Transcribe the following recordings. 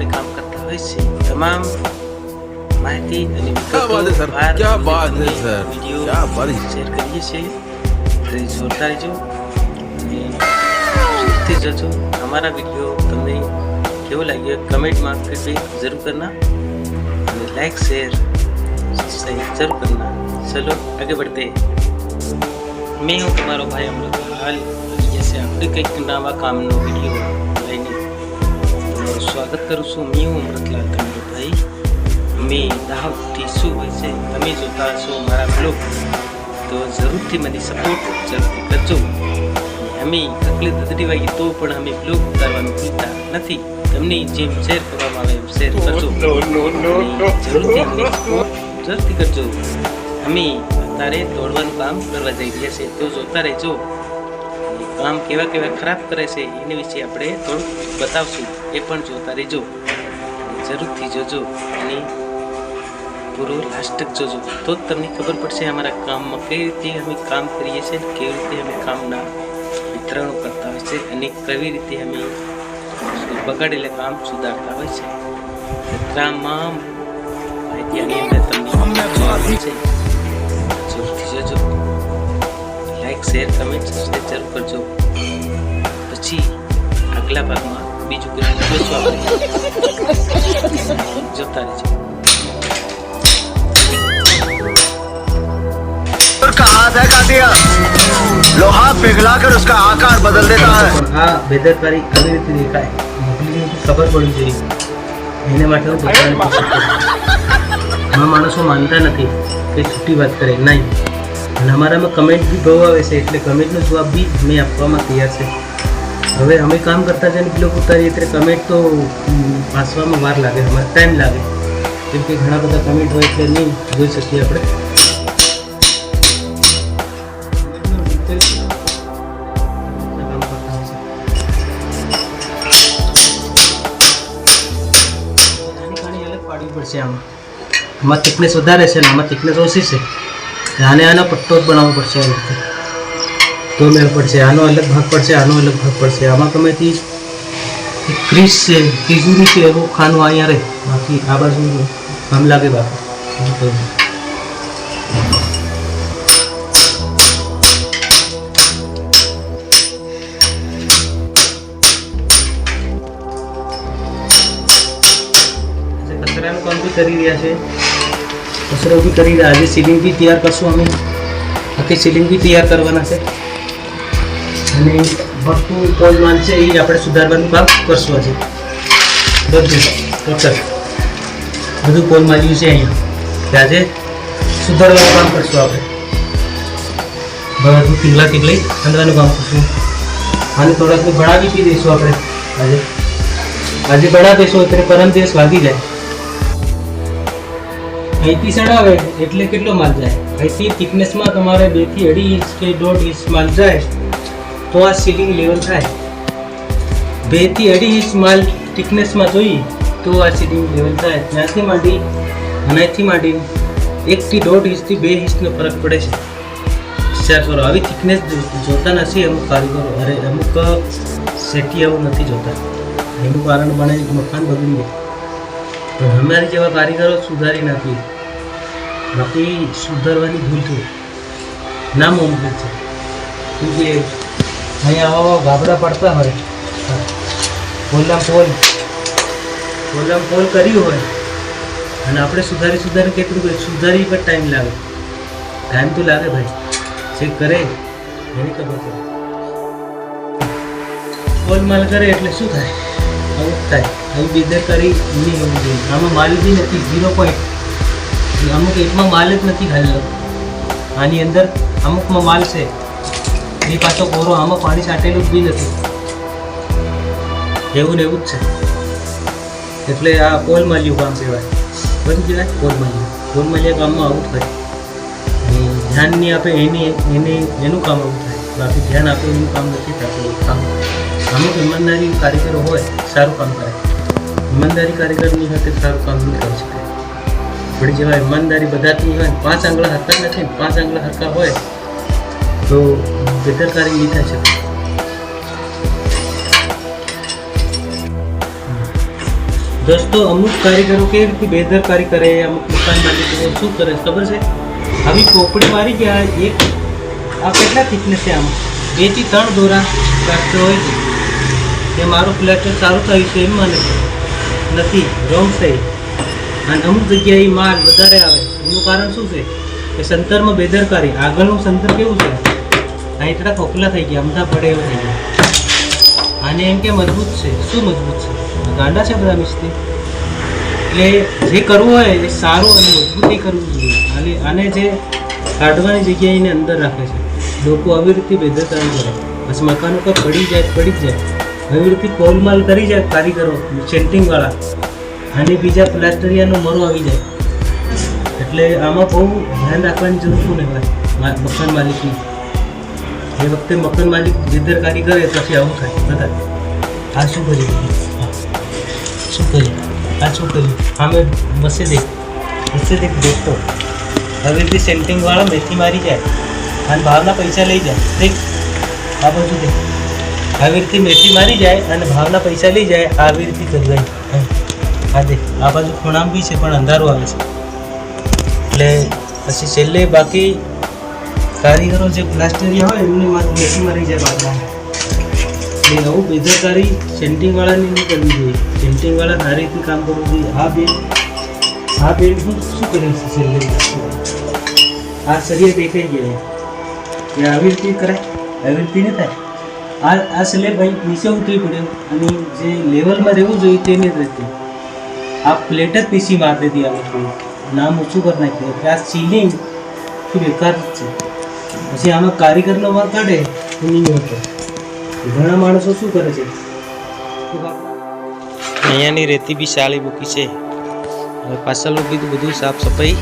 આપણે કામ કરતા હોય છે તમામ માહિતી અને क्या बात है सर, क्या बात है सर, क्या बात है। શેર કરીએ છીએ તો જોતા રહેજો અને જોતી જજો. हमारा वीडियो તમને કેવો લાગ્યો કમેન્ટમાં ફીડબેક જરૂર કરના અને લાઈક शेयर जरूर करना. चलो आगे बढ़ते हैं. मैं हूँ तुम्हारा भाई अमृत हाल जैसे આપણે કંઈક નવા કામનો વિડીયો લઈને તમારું સ્વાગત કરું છું. હું અમૃતલાલ ભાઈ. મેં દાહોદથી શું હોય છે તમે જોતા હશો મારા બ્લોગ તો જરૂરથી મને સપોર્ટ જરૂરથી કરજો. અમે તકલીફ થતી હોય તો પણ અમે બ્લોગ ઉતારવાનું ભૂલતા નથી. તમને જેમ શેર કરવામાં આવે એમ શેર કરજો. જરૂરથી અમને સપોર્ટ જરૂરથી કરજો. અમે અત્યારે દોડવાનું કામ કરવા જઈ રહ્યા છે તો જોતા રહેજો. કામ કેવા કેવા ખરાબ કરે છે એના વિશે આપણે થોડુંક બતાવશું, એ પણ જોતા રહેજો. જરૂરથી જોજો અને પૂરો લાસ્ટ તક જોજો તો જ તમને ખબર પડશે અમારા કામમાં કઈ રીતે અમે કામ કરીએ છીએ, કેવી રીતે અમે કામના વિતરણો કરતા હોય છે અને કેવી રીતે અમે બગાડેલા કામ સુધારતા હોય છે. તમામ માહિતી આની અંદર તમને છે. જરૂરથી જોજો. લાઈક શેર કમેન્ટ સબસ્ક્રાઈબ જરૂર કરજો. પછી આગલા ભાગમાં બીજું કંઈ જોશું આપણે. જોતા રહેજો. का हाथ है काटिया लोहा पिघलाकर उसका आकार बदल देता है. આ બેદરકારી આવી રીતે દેખાય મોકલીને ખબર પડવી જોઈએ. એને માટે હું પોતાને માણસો માનતા નથી કે છૂટી વાત કરે નહીં. અને અમારામાં કમેન્ટ બી બહુ આવે છે એટલે કમેન્ટનો જવાબ બી અમે આપવામાં તૈયાર છે. હવે અમે કામ કરતા જઈને બ્લોગ ઉતારીએ એટલે કમેન્ટ તો વાંચવામાં વાર લાગે, અમારે ટાઈમ લાગે કેમ કે ઘણા બધા કમેન્ટ હોય એટલે નહીં જોઈ શકીએ આપણે. પડશે આમાં થિકનેસ વધારે છે ને આમાં થિકનેસ ઓછી છે. આનો પટ્ટો જ બનાવવો પડશે આ રીતે તો મેળ પડશે. આનો અલગ ભાગ પડશે, આનો અલગ ભાગ પડશે. આમાં ગમેથી ક્રીસ છે, તિજોરી છે એવું ખાનું અહીંયા રહે, બાકી આ બાજુ કામ લાગે. બાકી કચરાનું કામ બી કરી રહ્યા છે, કચરો બી કરી રહ્યા. આજે સીલિંગ બી તૈયાર કરશું અમે. આખી સીલિંગ બી તૈયાર કરવાના છે અને વસ્તુ પોલ માલ છે એ આપણે સુધારવાનું કામ કરશું. આજે બધું ટોટલ બધું પોલ માલ્યું છે અહીંયા આજે સુધારવાનું કામ કરશું આપણે. બધું ટીંગલા ટીંગલી અંદરનું કામ કરશું. આને થોડાક ભણાવી બી દઈશું આપણે. આજે ભણા દઈશું એટલે પરમ દિવસ વાગી જાય. અહીંથી ચડાવે એટલે કેટલો માલ જાય? અહીંથી થિકનેસમાં તમારે 2 થી 2.5 ઇંચ કે 1.5 ઇંચ માલ જાય તો આ સીલિંગ લેવલ થાય. 2 થી 2.5 ઇંચ માલ થિકનેસમાં જોઈએ તો આ સીલિંગ લેવલ થાય. ત્યાંથી માંડી અને અહીંથી માંડી 1 થી 1.5 ઇંચથી 2 ઇંચનો ફરક પડે છે. વિચાર કરો, આવી થિકનેસ જોતા નથી અમુક કારીગરો. અરે અમુક સેટી આવું નથી જોતા. એનું કારણ બને મકાન બગડી જાય. પણ અમારી જેવા કારીગરો સુધારી નાખી. બાકી સુધારવાની ભૂલ થઈ નામુમકિન છે. કેમકે અહીંયા આવા ગાબડા પડતા હોય, પોલમાં પોલ કર્યું હોય અને આપણે સુધારી કેટલું સુધારી પર ટાઈમ લાગે. ટાઈમ તો લાગે ભાઈ, ચેક કરે એની ખબર પડે. પોલ માલ કરે એટલે શું થાય? આવું થાય. આવી બેદરકારી નહીં હોવી જોઈએ. આમાં માલ બી નથી, 0 પોઈન્ટ. અમુક એકમાં માલ જ નથી ખાલી. આની અંદર અમુકમાં માલ છે એ પાછો કોરો, આમાં પાણી છાંટેલું જ બી નથી. એવું ને એવું જ છે. એટલે આ પોલ માલ્યું કામ કહેવાય. બધું કહેવાય પોલ માલ્યા કામમાં આવું થાય. ધ્યાન નહીં આપે એનું કામ આવું થાય. બાકી ધ્યાન આપે એનું કામ નથી થતું. કામ અમુક ઈમાનદારી કારીગરો હોય સારું કામ કરે. ઈમાનદારી કારીગરની સાથે સારું કામ નહીં કરી શકે. આપણી જેવા ઈમાનદારી બધાથી હોય, 5 આંગળા હરકત નથી, 5 આંગળા હરકા હોય તો બેદરકારી નહીં થાય શકે. દોસ્તો અમુક કારીગરો કેવી રીતે બેદરકારી કરે, અમુક મકાન માલિકો શું કરે ખબર છે? આવી પોપડી મારી ગયા એક આ કેટલા થિકનેસ છે, આમ 2 થી 3 દોરા પ્લાસ્ટર હોય છે કે મારું પ્લાસ્ટર સારું થયું છે એમ માને છે, નથી, રોંગ થઈ. અને અમુક જગ્યાએ માલ વધારે આવે એનું કારણ શું છે કે સંતરમાં બેદરકારી. આગળનું સંતર કેવું છે, અહીં થોડા ખોખલા થઈ ગયા, અમથા પડે એવા થઈ ગયા. આને એમ કે મજબૂત છે, શું મજબૂત છે? ગાંડા છે બધા મિસ્ત્રી. એટલે જે કરવું હોય એ સારું અને મજબૂતી કરવું જોઈએ. આને જે કાઢવાની જગ્યાએ એને અંદર રાખે છે. લોકો આવી રીતે બેદરકારી કરે, બસ મકાનો પર પડી જ જાય. આવી રીતે પોલમાલ કરી જાય કારીગરો, સેન્ટિંગવાળા, અને બીજા પ્લાસ્ટરિયાનો મરો આવી જાય. એટલે આમાં બહુ ધ્યાન રાખવાની જરૂર નહીં હોય મકાન માલિકની. એ વખતે મકાન માલિક બેદરકારી કરે પછી આવું થાય બધા. આ શું કર્યું, શું કર્યું આમે બસે દેખ દોસ્તો. હવે રીતે સેન્ટિંગવાળા મેથી મારી જાય અને ભાવના પૈસા લઈ જાય. દેખ આ બાજુ દેખ, આવી રીતે મેથી મારી જાય અને ભાવના પૈસા લઈ જાય. આવી રીતે કરવાય. હા દેખ આ બાજુ ખૂણામ બી છે પણ અંધારું આવે છે. એટલે પછી છેલ્લે બાકી કારીગરો જે પ્લાસ્ટરિયા હોય એમને માથે મેથી મારી જાય બાદમાં. એટલે આવું બેદરકારી સેન્ટિંગવાળાની નહીં કરવી જોઈએ. સેન્ટિંગવાળા સારી રીતે કામ કરવું જોઈએ. આ બેન શું કરે છે છેલ્લે? આ સરિયા દેખાઈ ગયા એ આવી રીતે કરાય, આવી રીતે નહીં થાય. આ સ્લેબ ભાઈ નીચે ઉતરી પડ્યો અને જે લેવલમાં રહેવું જોઈએ તે નહીં રહેતી. આ પ્લેટ જ પીસી મારી દીધી. આ લોકો નામ ઓછું કરી નાખ્યું. એટલે આ સીલિંગ બેકાર જ છે. પછી આમાં કારીગરનો વાર કાઢે એ નહીં હોતો. ઘણા માણસો શું કરે છે, અહીંયાની રેતી બી શાળી મૂકી છે. હવે પાછળનું બીજું બધું સાફ સફાઈ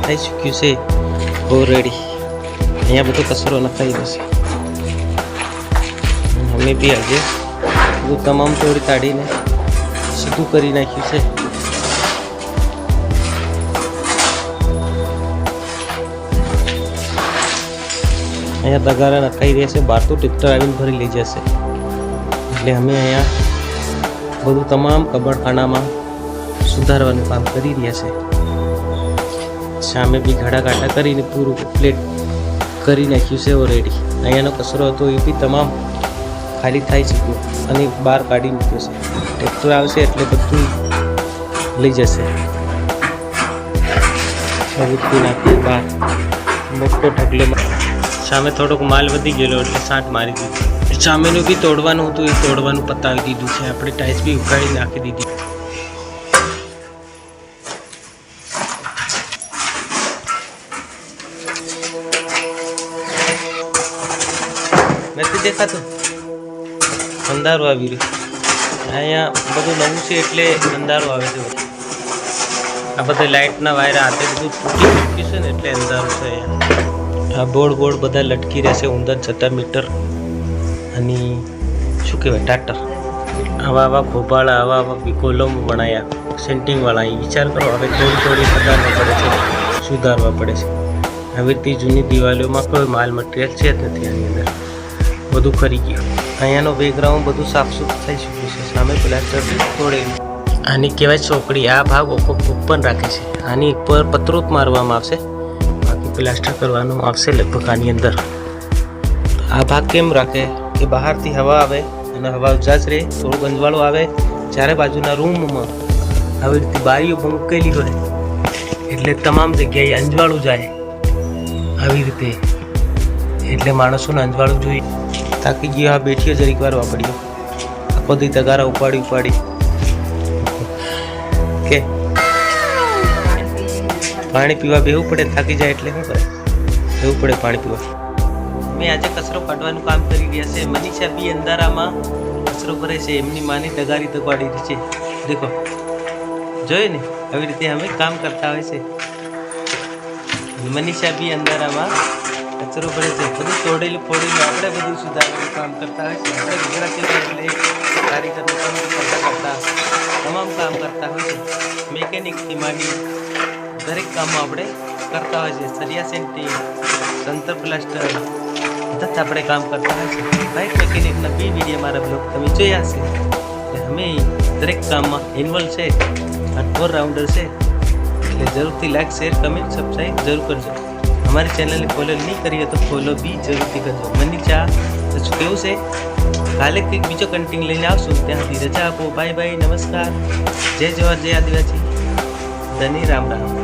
થઈ ચૂક્યું છે ઓલરેડી. અહીંયા બધો કચરો નખાઈ જશે. અમે બી આજે બધું તમામ તોડી કાઢીને સીધું કરી નાખ્યું છે. અહીંયા તગારા નખાઈ રહ્યા છે. બહાર તો ટ્રેક્ટર આવીને ભરી લઈ જશે. એટલે અમે અહીંયા બધું તમામ કબાડખાનામાં સુધારવાનું કામ કરી રહ્યા છે. સામે બી ઘાડા કાંટા કરીને પૂરું પ્લેટ કરી નાખ્યું છે ઓલરેડી. અહીંયાનો કચરો હતો એ બી તમામ ખાલી થાય છે અને બહાર કાઢી મૂક્યો છે. ટ્રેક્ટર આવશે એટલે બધું લઈ જશે. બધું નાખીએ બહાર મોટો ઢગલેમાં. સામે થોડોક માલ વધી ગયેલો એટલે સાંઠ મારી દીધી. સામેનું બી તોડવાનું હતું એ તોડવાનું પતાવી દીધું છે. આપણે ટાઈલ્સ બી ઉખાડી નાખી દીધી. નથી દેખાતું, અંધારું આવી રહ્યું. અહીંયા બધું નવું છે એટલે અંધારું આવે છે. આ બધા લાઇટના વાયરા હાથે બધું તૂટી ચૂક્યું છે ને એટલે અંધારું છે. અહીંયા આ બોર્ડ બધા લટકી રહેશે. ઉંદર 6 મીટર અને શું કહેવાય ટાટર. આવા ભોપાળા આવા કોલમ બનાવ્યા સેન્ટિંગવાળા. એ વિચાર કરો, હવે થોડી સુધારવા પડે છે, આવી રીતે જૂની દિવાલોમાં કોઈ માલ મટીરિયલ છે જ નથી. આની અંદર બધું ખરી ગયું. અહીંયાનો બેકગ્રાઉન્ડ બધું સાફસૂફ થઈ ચૂક્યું છે. સામે પ્લાસ્ટર તોડેલું. આની કહેવાય ચોકડી. આ ભાગ ઓપન રાખે છે. આની ઉપર પતરો મારવામાં આવશે, પ્લાસ્ટર કરવાનું આવશે લગભગ આની અંદર. આ ભાગ કેમ રાખે કે બહારથી હવા આવે અને હવા ઉજાસ રહે, થોડું ગંજવાળું આવે. ચારે બાજુના રૂમમાં આવી રીતે બારીઓ મૂકેલી હોય એટલે તમામ જગ્યાએ અંજવાળું જાય આવી રીતે. એટલે માણસોને અંજવાળું જોઈએ. થાકી ગયો, આ બેઠીઓ જરીક વાર વાપર્યો. આખો દી તગારા ઉપાડી કે પાણી પીવા બેવું પડે. થાકી જાય એટલે શું કરે, બેવું પડે પાણી પીવા. મેં આજે કચરો કાઢવાનું કામ કરી રહ્યા છે. મનીષા બી અંધારામાં કચરો ભરે છે. એમની માની તગારી તગાડી રહી છે. દેખો, જોયું ને, આવી રીતે અમે કામ કરતા હોય છે. મનીષા બી અંધારામાં કચરો ભરે છે. બધું તોડેલું ફોડેલું આપણે બધું સુધારવાનું કામ કરતા હોય છે. આપણે ગુજરાતી એટલે કારીગરનું કામ કરતા તમામ કામ કરતા હોય છે. મેકેનિકથી માંડી દરેક કામમાં આપણે કરતા હોય છે. સરિયા સેન્ટિંગ, સંતર પ્લાસ્ટર બધા આપણે કામ કરતા હોય છે. બાઇક મેકેનિકના બી વિડીયો મારા બ્લોગ તમે જોયા હશે. એટલે અમે દરેક કામમાં ઇન્વોલ્વ છે અને ઓલરાઉન્ડર છે, એટલે જરૂરથી લાઈક શેર કમેન્ટ સબસ્ક્રાઈબ જરૂર કરજો. અમારી ચેનલને ફોલો નહીં કરીએ તો ફોલો બી જરૂરથી કરજો. મનની ચા તો શું કેવું છે, કાલે કંઈક બીજો કન્ટિન્યુ લઈને આવશું. ત્યાંથી રજા આપો. બાય બાય, નમસ્કાર, જય જવાહર, જય આદિવાસી, ધની રામ રામ.